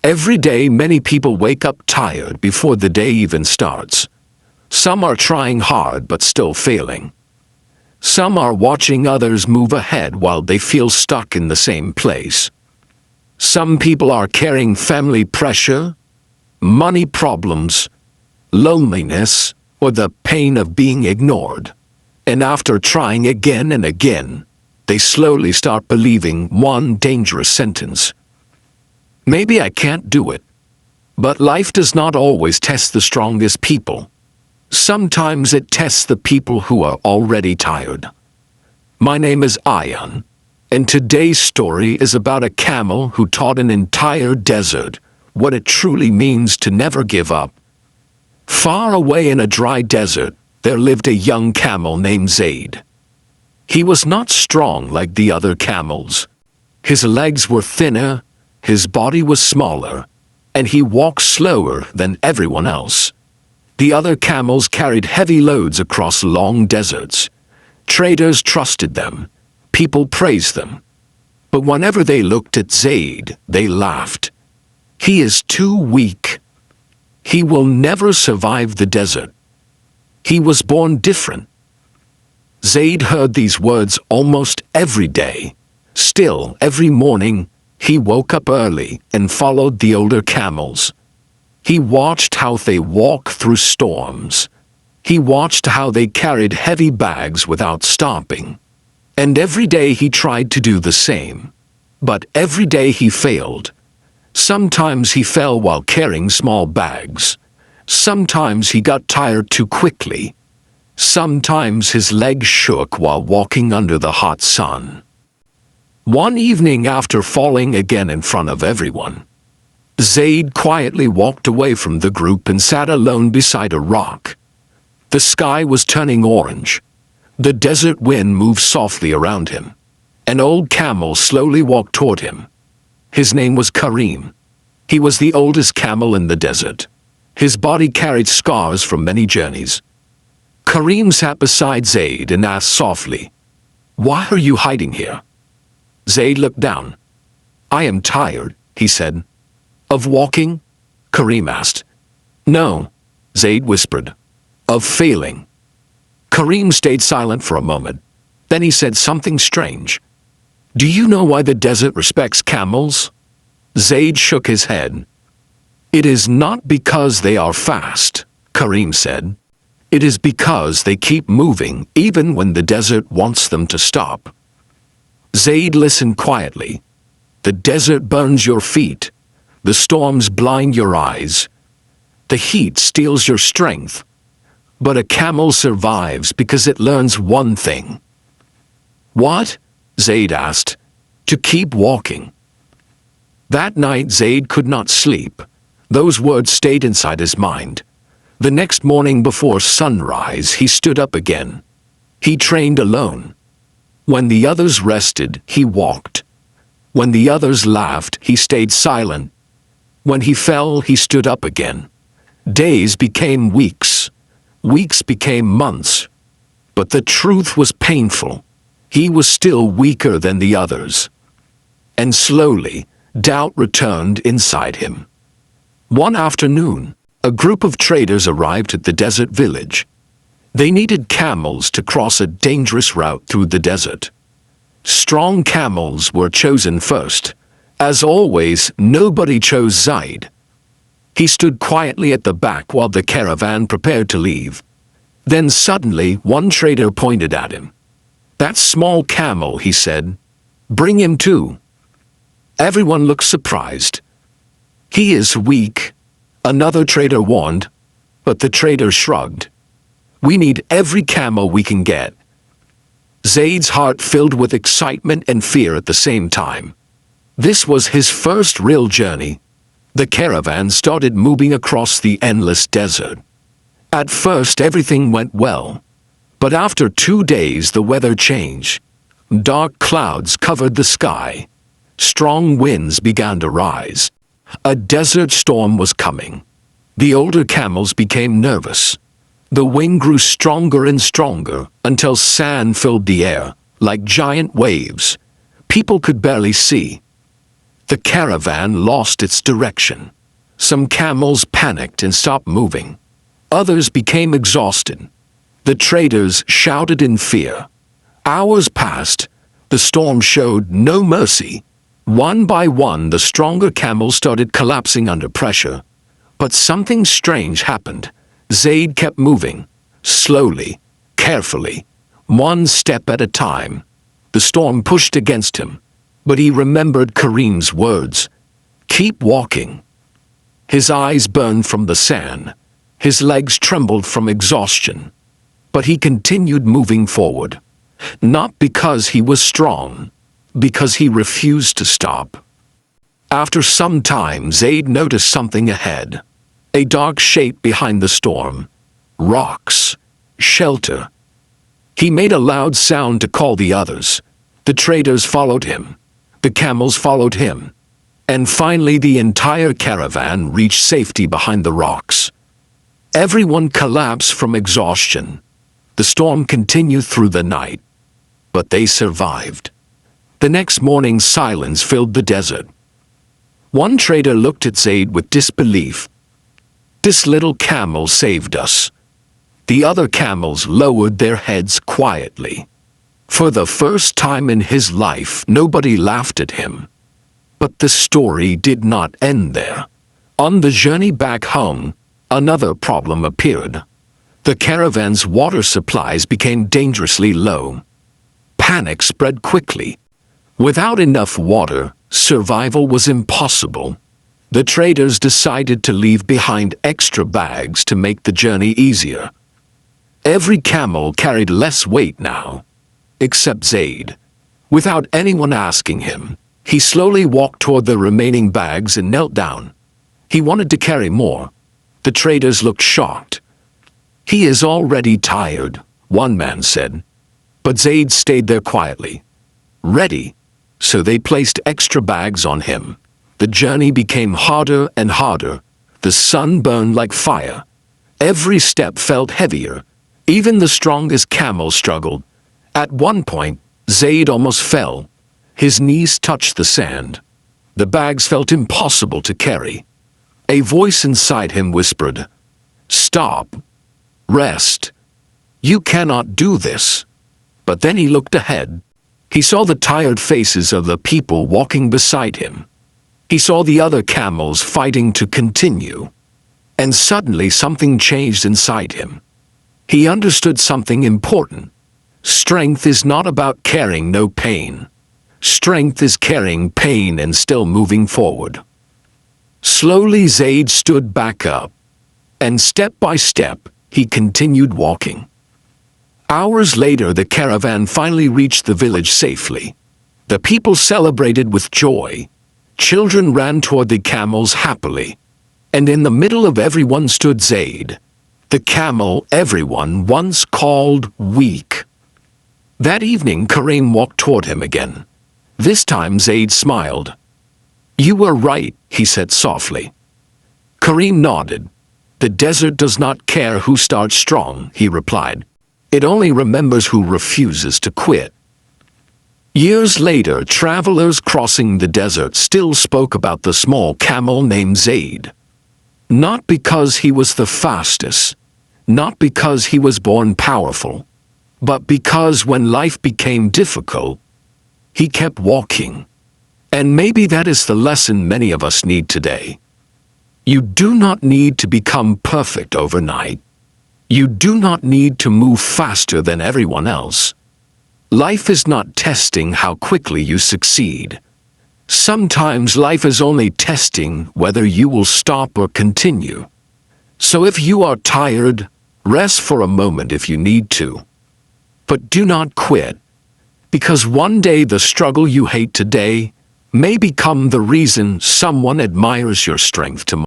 Every day, many people wake up tired before the day even starts. Some are trying hard but still failing. Some are watching others move ahead while they feel stuck in the same place. Some people are carrying family pressure, money problems, loneliness, or the pain of being ignored. And after trying again and again, they slowly start believing one dangerous sentence. Maybe I can't do it. But life does not always test the strongest people. Sometimes it tests the people who are already tired. My name is Ian, and today's story is about a camel who taught an entire desert what it truly means to never give up. Far away in a dry desert, there lived a young camel named Zaid. He was not strong like the other camels. His legs were thinner, his body was smaller, and he walked slower than everyone else. The other camels carried heavy loads across long deserts. Traders trusted them. People praised them. But whenever they looked at Zaid, they laughed. He is too weak. He will never survive the desert. He was born different. Zaid heard these words almost every day. Still, every morning, he woke up early and followed the older camels. He watched how they walked through storms. He watched how they carried heavy bags without stopping. And every day he tried to do the same. But every day he failed. Sometimes he fell while carrying small bags. Sometimes he got tired too quickly. Sometimes his legs shook while walking under the hot sun. One evening, after falling again in front of everyone, Zaid quietly walked away from the group and sat alone beside a rock. The sky was turning orange. The desert wind moved softly around him. An old camel slowly walked toward him. His name was Karim. He was the oldest camel in the desert. His body carried scars from many journeys. Karim sat beside Zaid and asked softly, "Why are you hiding here?" Zaid looked down. "I am tired," he said. "Of walking?" Karim asked. "No," Zaid whispered. "Of failing." Karim stayed silent for a moment. Then he said something strange. "Do you know why the desert respects camels?" Zaid shook his head. "It is not because they are fast," Karim said. "It is because they keep moving even when the desert wants them to stop." Zaid listened quietly. "The desert burns your feet. The storms blind your eyes. The heat steals your strength. But a camel survives because it learns one thing." "What?" Zaid asked. "To keep walking." That night Zaid could not sleep. Those words stayed inside his mind. The next morning before sunrise he stood up again. He trained alone. When the others rested, he walked. When the others laughed, he stayed silent. When he fell, he stood up again. Days became weeks. Weeks became months. But the truth was painful. He was still weaker than the others. And slowly, doubt returned inside him. One afternoon, a group of traders arrived at the desert village. They needed camels to cross a dangerous route through the desert. Strong camels were chosen first. As always, nobody chose Zaid. He stood quietly at the back while the caravan prepared to leave. Then suddenly, one trader pointed at him. "That small camel," he said. "Bring him too." Everyone looked surprised. "He is weak," another trader warned, but the trader shrugged. "We need every camel we can get." Zaid's heart filled with excitement and fear at the same time. This was his first real journey. The caravan started moving across the endless desert. At first everything went well. But after 2 days the weather changed. Dark clouds covered the sky. Strong winds began to rise. A desert storm was coming. The older camels became nervous. The wind grew stronger and stronger until sand filled the air, like giant waves. People could barely see. The caravan lost its direction. Some camels panicked and stopped moving. Others became exhausted. The traders shouted in fear. Hours passed. The storm showed no mercy. One by one, the stronger camels started collapsing under pressure. But something strange happened. Zaid kept moving, slowly, carefully, one step at a time. The storm pushed against him, but he remembered Kareem's words. Keep walking. His eyes burned from the sand. His legs trembled from exhaustion. But he continued moving forward. Not because he was strong, because he refused to stop. After some time, Zaid noticed something ahead. A dark shape behind the storm. Rocks. Shelter. He made a loud sound to call the others. The traders followed him. The camels followed him. And finally the entire caravan reached safety behind the rocks. Everyone collapsed from exhaustion. The storm continued through the night. But they survived. The next morning silence filled the desert. One trader looked at Zaid with disbelief. This little camel saved us. The other camels lowered their heads quietly. For the first time in his life, nobody laughed at him. But the story did not end there. On the journey back home, another problem appeared. The caravan's water supplies became dangerously low. Panic spread quickly. Without enough water, survival was impossible. The traders decided to leave behind extra bags to make the journey easier. Every camel carried less weight now, except Zaid. Without anyone asking him, he slowly walked toward the remaining bags and knelt down. He wanted to carry more. The traders looked shocked. He is already tired, one man said. But Zaid stayed there quietly, ready, so they placed extra bags on him. The journey became harder and harder. The sun burned like fire. Every step felt heavier. Even the strongest camel struggled. At one point, Zaid almost fell. His knees touched the sand. The bags felt impossible to carry. A voice inside him whispered, "Stop. Rest. You cannot do this." But then he looked ahead. He saw the tired faces of the people walking beside him. He saw the other camels fighting to continue. And suddenly something changed inside him. He understood something important. Strength is not about carrying no pain. Strength is carrying pain and still moving forward. Slowly Zaid stood back up. And step by step, he continued walking. Hours later, the caravan finally reached the village safely. The people celebrated with joy. Children ran toward the camels happily. And in the middle of everyone stood Zaid, the camel everyone once called weak. That evening, Kareem walked toward him again. This time Zaid smiled. "You were right," he said softly. Kareem nodded. "The desert does not care who starts strong," he replied. "It only remembers who refuses to quit." Years later, travelers crossing the desert still spoke about the small camel named Zaid. Not because he was the fastest, not because he was born powerful, but because when life became difficult, he kept walking. And maybe that is the lesson many of us need today. You do not need to become perfect overnight. You do not need to move faster than everyone else. Life is not testing how quickly you succeed. Sometimes life is only testing whether you will stop or continue. So if you are tired, rest for a moment if you need to. But do not quit, because one day the struggle you hate today may become the reason someone admires your strength tomorrow.